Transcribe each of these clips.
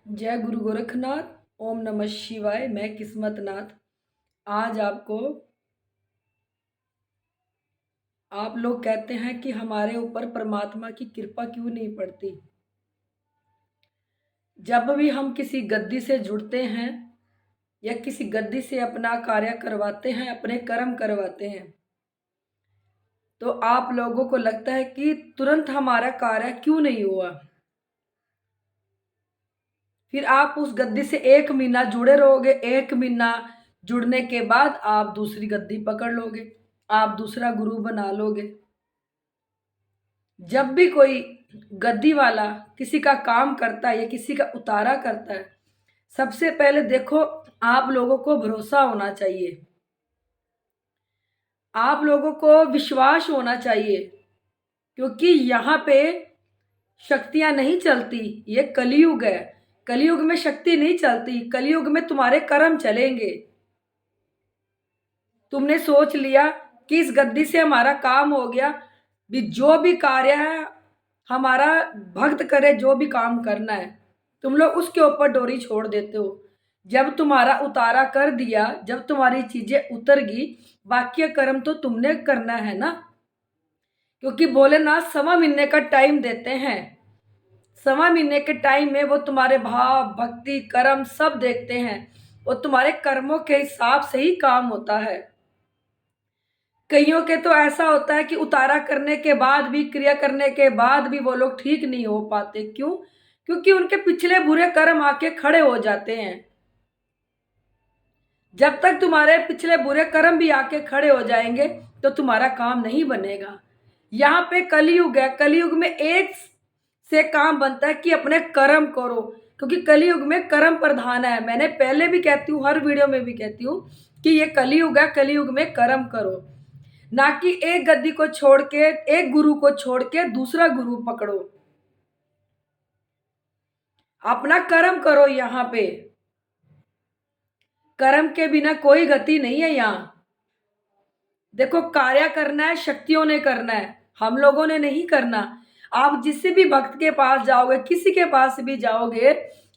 जय गुरु गोरखनाथ। ओम नमः शिवाय। मैं किस्मत नाथ। आज आपको, आप लोग कहते हैं कि हमारे ऊपर परमात्मा की कृपा क्यों नहीं पड़ती। जब भी हम किसी गद्दी से जुड़ते हैं या किसी गद्दी से अपना कार्य करवाते हैं, अपने कर्म करवाते हैं, तो आप लोगों को लगता है कि तुरंत हमारा कार्य क्यों नहीं हुआ। फिर आप उस गद्दी से 1 महीना जुड़े रहोगे, 1 महीना जुड़ने के बाद आप दूसरी गद्दी पकड़ लोगे, आप दूसरा गुरु बना लोगे। जब भी कोई गद्दी वाला किसी का काम करता है या किसी का उतारा करता है, सबसे पहले देखो, आप लोगों को भरोसा होना चाहिए, आप लोगों को विश्वास होना चाहिए, क्योंकि यहाँ पे शक्तियां नहीं चलती। ये कलयुग है, कलयुग में शक्ति नहीं चलती, कलयुग में तुम्हारे कर्म चलेंगे। तुमने सोच लिया कि इस गद्दी से हमारा काम हो गया, भी जो भी कार्य है हमारा भक्त करे, जो भी काम करना है तुम लोग उसके ऊपर डोरी छोड़ देते हो। जब तुम्हारा उतारा कर दिया, जब तुम्हारी चीजें उतर गई, बाकी कर्म तो तुमने करना है ना। क्योंकि भोलेनाथ 1.25 महीने का टाइम देते हैं। 1.25 महीने के टाइम में वो तुम्हारे भाव भक्ति कर्म सब देखते हैं, वो तुम्हारे कर्मों के हिसाब से ही काम होता है। कईयों के तो ऐसा होता है कि उतारा करने के बाद भी, क्रिया करने के बाद भी वो लोग ठीक नहीं हो पाते। क्यों? क्योंकि उनके पिछले बुरे कर्म आके खड़े हो जाते हैं। जब तक तुम्हारे पिछले बुरे कर्म भी आके खड़े हो जाएंगे तो तुम्हारा काम नहीं बनेगा। यहाँ पे कलयुग है, कलयुग में एक से काम बनता है कि अपने कर्म करो, क्योंकि कलयुग में कर्म प्रधान है। मैंने पहले भी कहती हूँ, हर वीडियो में भी कहती हूँ कि ये कलयुग है, कलयुग में कर्म करो, ना कि एक गद्दी को छोड़ के, एक गुरु को छोड़ के दूसरा गुरु पकड़ो। अपना कर्म करो। यहाँ पे कर्म के बिना कोई गति नहीं है। यहाँ देखो, कार्य करना है शक्तियों ने करना है, हम लोगों ने नहीं करना। आप जिस भी भक्त के पास जाओगे, किसी के पास भी जाओगे,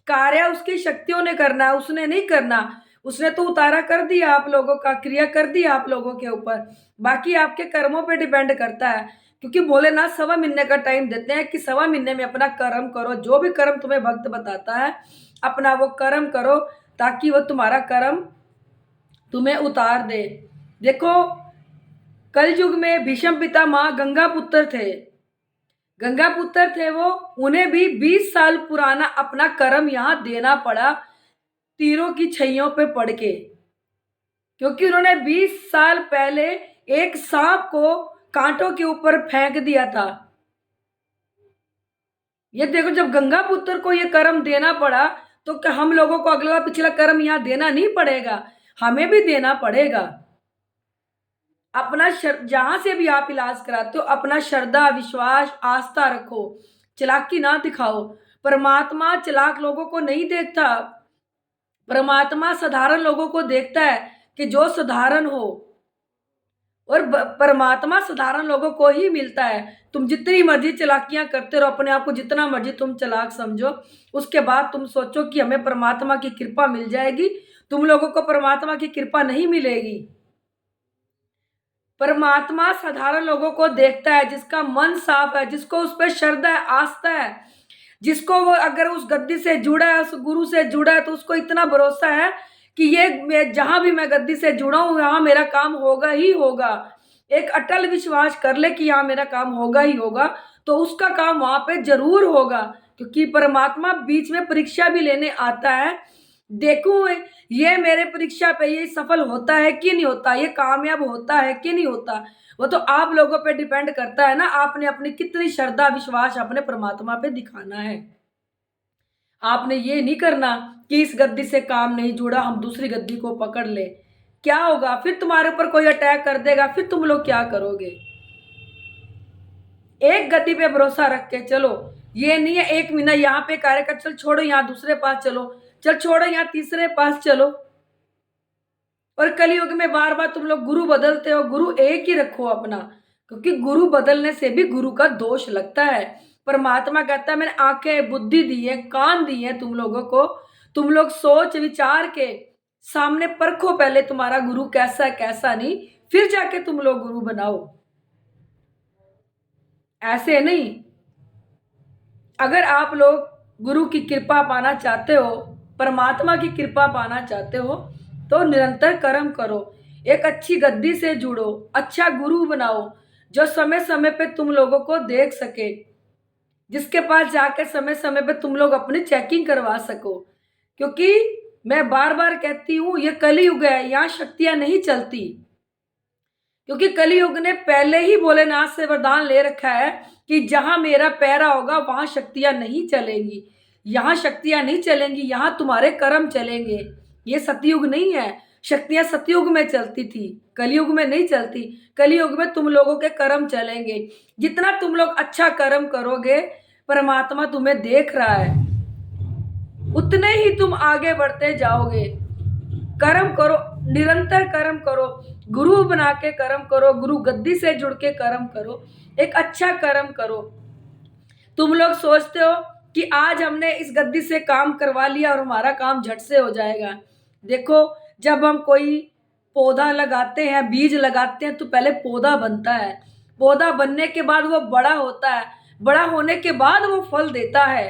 कार्य उसकी शक्तियों ने करना है, उसने नहीं करना। उसने तो उतारा कर दिया आप लोगों का, क्रिया कर दिया आप लोगों के ऊपर, बाकी आपके कर्मों पे डिपेंड करता है। क्योंकि भोलेनाथ 1.25 महीने का टाइम देते हैं कि 1.25 महीने में अपना कर्म करो। जो भी कर्म तुम्हें भक्त बताता है, अपना वो कर्म करो, ताकि वो तुम्हारा कर्म तुम्हें उतार दे। देखो, कल युग में भीष्म पिता माँ गंगा पुत्र थे, गंगा पुत्र थे वो, उन्हें भी 20 साल पुराना अपना कर्म यहाँ देना पड़ा, तीरों की छैयों पे पड़ के। क्योंकि उन्होंने 20 साल पहले एक सांप को कांटों के ऊपर फेंक दिया था। ये देखो, जब गंगा पुत्र को ये कर्म देना पड़ा, तो क्या हम लोगों को अगला पिछला कर्म यहाँ देना नहीं पड़ेगा? हमें भी देना पड़ेगा। अपना जहां से भी आप इलाज कराते हो, अपना श्रद्धा विश्वास आस्था रखो, चालाकी ना दिखाओ। परमात्मा चालाक लोगों को नहीं देखता, परमात्मा साधारण लोगों को देखता है, कि जो साधारण हो। और परमात्मा साधारण लोगों को ही मिलता है। तुम जितनी मर्जी चालाकियां करते रहो, अपने आप को जितना मर्जी तुम चालाक समझो, उसके बाद तुम सोचो कि हमें परमात्मा की कृपा मिल जाएगी, तुम लोगों को परमात्मा की कृपा नहीं मिलेगी। परमात्मा साधारण लोगों को देखता है, जिसका मन साफ है, जिसको उस पर श्रद्धा है, आस्था है, जिसको वो अगर उस गद्दी से जुड़ा है, उस गुरु से जुड़ा है, तो उसको इतना भरोसा है कि ये जहां भी मैं गद्दी से जुड़ा हूं, यहाँ मेरा काम होगा ही होगा। एक अटल विश्वास कर ले कि यहाँ मेरा काम होगा ही होगा, तो उसका काम वहां पे जरूर होगा। क्योंकि परमात्मा बीच में परीक्षा भी लेने आता है। देखो, ये मेरे परीक्षा पे ये सफल होता है कि नहीं होता, ये कामयाब होता है कि नहीं होता, वो तो आप लोगों पे डिपेंड करता है ना। आपने अपनी कितनी श्रद्धा विश्वास अपने परमात्मा पे दिखाना है। आपने ये नहीं करना कि इस गद्दी से काम नहीं जुड़ा, हम दूसरी गद्दी को पकड़ ले। क्या होगा फिर? तुम्हारे ऊपर कोई अटैक कर देगा, फिर तुम लोग क्या करोगे? एक गद्दी पे भरोसा रख के चलो। ये नहीं है 1 महीना यहाँ पे कार्य कर, चल छोड़ो यहाँ दूसरे पास चलो, चल छोड़ो यहाँ तीसरे पास चलो। और कलयुग में बार बार तुम लोग गुरु बदलते हो, गुरु एक ही रखो अपना, क्योंकि गुरु बदलने से भी गुरु का दोष लगता है। परमात्मा कहता है मैंने आंखें बुद्धि दी है, कान दी है तुम लोगों को, तुम लोग सोच विचार के सामने परखो पहले तुम्हारा गुरु कैसा है कैसा नहीं, फिर जाके तुम लोग गुरु बनाओ। ऐसे नहीं। अगर आप लोग गुरु की कृपा पाना चाहते हो, परमात्मा की कृपा पाना चाहते हो, तो निरंतर कर्म करो, एक अच्छी गद्दी से जुड़ो, अच्छा गुरु बनाओ जो समय समय पे तुम लोगों को देख सके, जिसके पास जाकर समय समय पे तुम लोग अपनी चेकिंग करवा सको। क्योंकि मैं बार बार कहती हूँ ये कलयुग है, यहाँ शक्तियां नहीं चलती। क्योंकि कलयुग ने पहले ही भोलेनाथ से वरदान ले रखा है कि जहां मेरा पैरा होगा वहां शक्तियां नहीं चलेंगी, यहाँ शक्तियां नहीं चलेंगी, यहाँ तुम्हारे कर्म चलेंगे। ये सतयुग नहीं है, शक्तियां सतयुग में चलती थी, कलयुग में नहीं चलती। कलयुग में तुम लोगों के कर्म चलेंगे। जितना तुम लोग अच्छा कर्म करोगे, परमात्मा तुम्हें देख रहा है, उतने ही तुम आगे बढ़ते जाओगे। कर्म करो, निरंतर कर्म करो, गुरु बना के कर्म करो, गुरु गद्दी से जुड़ के कर्म करो, एक अच्छा कर्म करो। तुम लोग सोचते हो कि आज हमने इस गद्दी से काम करवा लिया और हमारा काम झट से हो जाएगा। देखो, जब हम कोई पौधा लगाते हैं, बीज लगाते हैं, तो पहले पौधा बनता है, पौधा बनने के बाद वो बड़ा होता है, बड़ा होने के बाद वो फल देता है।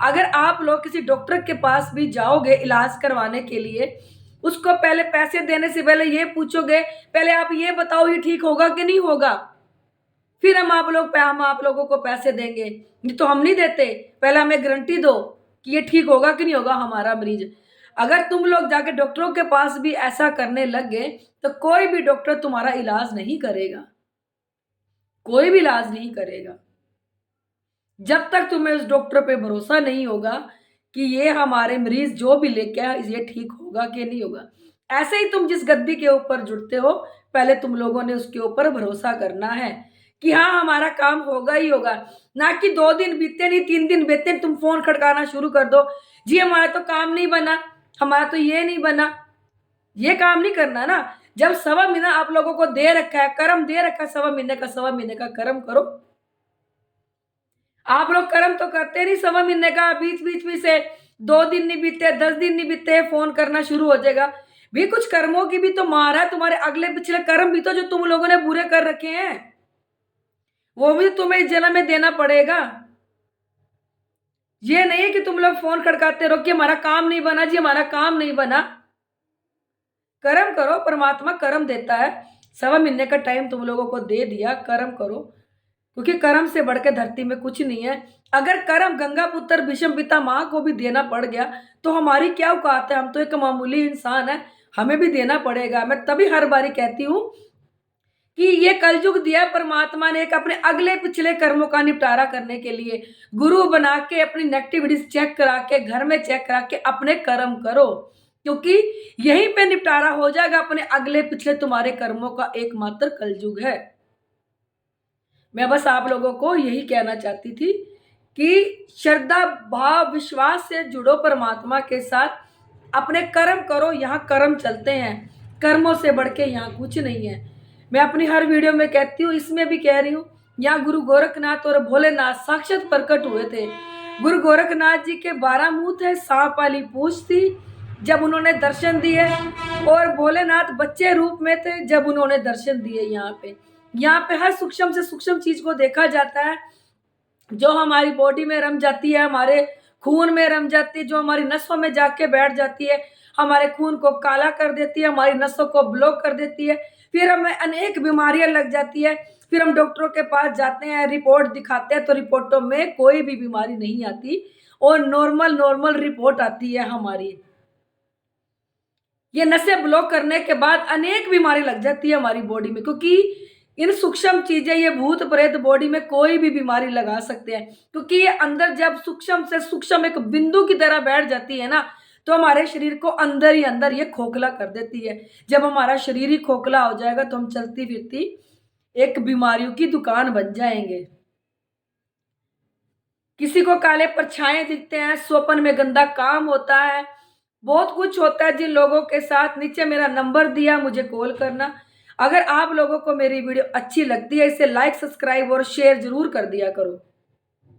अगर आप लोग किसी डॉक्टर के पास भी जाओगे इलाज करवाने के लिए, उसको पहले पैसे देने से पहले ये पूछोगे, पहले आप ये बताओ ये ठीक होगा कि नहीं होगा, फिर हम आप लोगों को पैसे देंगे। नहीं तो हम नहीं देते, पहले हमें गारंटी दो कि ये ठीक होगा कि नहीं होगा हमारा मरीज। अगर तुम लोग जाके डॉक्टरों के पास भी ऐसा करने लग गए, तो कोई भी डॉक्टर तुम्हारा इलाज नहीं करेगा, कोई भी इलाज नहीं करेगा। जब तक तुम्हें उस डॉक्टर पे भरोसा नहीं होगा कि ये हमारे मरीज जो भी लेके आए ये ठीक होगा कि नहीं होगा। ऐसे ही तुम जिस गद्दी के ऊपर जुड़ते हो, पहले तुम लोगों ने उसके ऊपर भरोसा करना है कि हाँ हमारा काम होगा ही होगा। ना कि 2 दिन बीते नहीं 3 दिन बीते तुम फोन खड़काना शुरू कर दो, जी हमारा तो काम नहीं बना, हमारा तो ये नहीं बना। ये काम नहीं करना ना। जब 1.25 महीना आप लोगों को दे रखा है, कर्म दे रखा है 1.25 महीने का कर्म करो। आप लोग कर्म तो करते नहीं 1.25 महीने का, बीच बीच में से 2 दिन नहीं बीते, 10 दिन नहीं बीते, फोन करना शुरू हो जाएगा। भी कुछ कर्मों की भी तो मार है, तुम्हारे अगले पिछले कर्म भी तो जो तुम लोगों ने बुरे कर रखे हैं, वो भी तुम्हें इस जन्म में देना पड़ेगा। ये नहीं है कि तुम लोग फोन खड़काते रहो कि हमारा काम नहीं बना, जी हमारा काम नहीं बना। कर्म करो, परमात्मा कर्म देता है। 1.25 महीने का टाइम तुम लोगों को दे दिया, कर्म करो, क्योंकि कर्म से बढ़ के धरती में कुछ नहीं है। अगर कर्म गंगा पुत्र भीष्म पितामह को भी देना पड़ गया तो हमारी क्या औकात है, हम तो एक मामूली इंसान है, हमें भी देना पड़ेगा। मैं तभी हर बारी कहती हूँ कि ये कलयुग दिया परमात्मा ने एक अपने अगले पिछले कर्मों का निपटारा करने के लिए। गुरु बना के अपनी नेगेटिविटीज चेक करा के, घर में चेक करा के अपने कर्म करो, क्योंकि यहीं पे निपटारा हो जाएगा अपने अगले पिछले तुम्हारे कर्मों का। एकमात्र कलयुग है। मैं बस आप लोगों को यही कहना चाहती थी कि श्रद्धा भाव विश्वास से जुड़ो परमात्मा के साथ, अपने कर्म करो, यहाँ कर्म चलते हैं, कर्मों से बढ़ के यहाँ कुछ नहीं है। मैं अपनी हर वीडियो में कहती हूँ, इसमें भी कह रही हूँ, यहाँ गुरु गोरखनाथ और भोलेनाथ साक्षात प्रकट हुए थे। गुरु गोरखनाथ जी के 12 मुंह थे, सांप वाली पूंछ थी जब उन्होंने दर्शन दिए, और भोलेनाथ बच्चे रूप में थे जब उन्होंने दर्शन दिए। यहाँ पे हर सूक्ष्म से सूक्ष्म चीज को देखा जाता है, जो हमारी बॉडी में रम जाती है, हमारे खून में रम जाती है, जो हमारी नसों में जाके बैठ जाती है, हमारे खून को काला कर देती है, हमारी नसों को ब्लॉक कर देती है, फिर हमें अनेक बीमारियां लग जाती है। फिर हम डॉक्टरों के पास जाते हैं, रिपोर्ट दिखाते हैं, तो रिपोर्टों में कोई भी बीमारी नहीं आती और नॉर्मल रिपोर्ट आती है हमारी। ये नसें ब्लॉक करने के बाद अनेक बीमारी लग जाती है हमारी बॉडी में, क्योंकि इन सूक्ष्म चीजें, ये भूत प्रेत बॉडी में कोई भी बीमारी लगा सकते हैं। क्योंकि ये अंदर जब सूक्ष्म से सूक्ष्म एक बिंदु की तरह बैठ जाती है ना, तो हमारे शरीर को अंदर ही अंदर ये खोखला कर देती है। जब हमारा शरीर ही खोखला हो जाएगा तो हम चलती फिरती एक बीमारियों की दुकान बन जाएंगे। किसी को काले परछाए दिखते हैं, स्वप्न में गंदा काम होता है, बहुत कुछ होता है। जिन लोगों के साथ, नीचे मेरा नंबर दिया, मुझे कॉल करना। अगर आप लोगों को मेरी वीडियो अच्छी लगती है, इसे लाइक, सब्सक्राइब और शेयर जरूर कर दिया करो।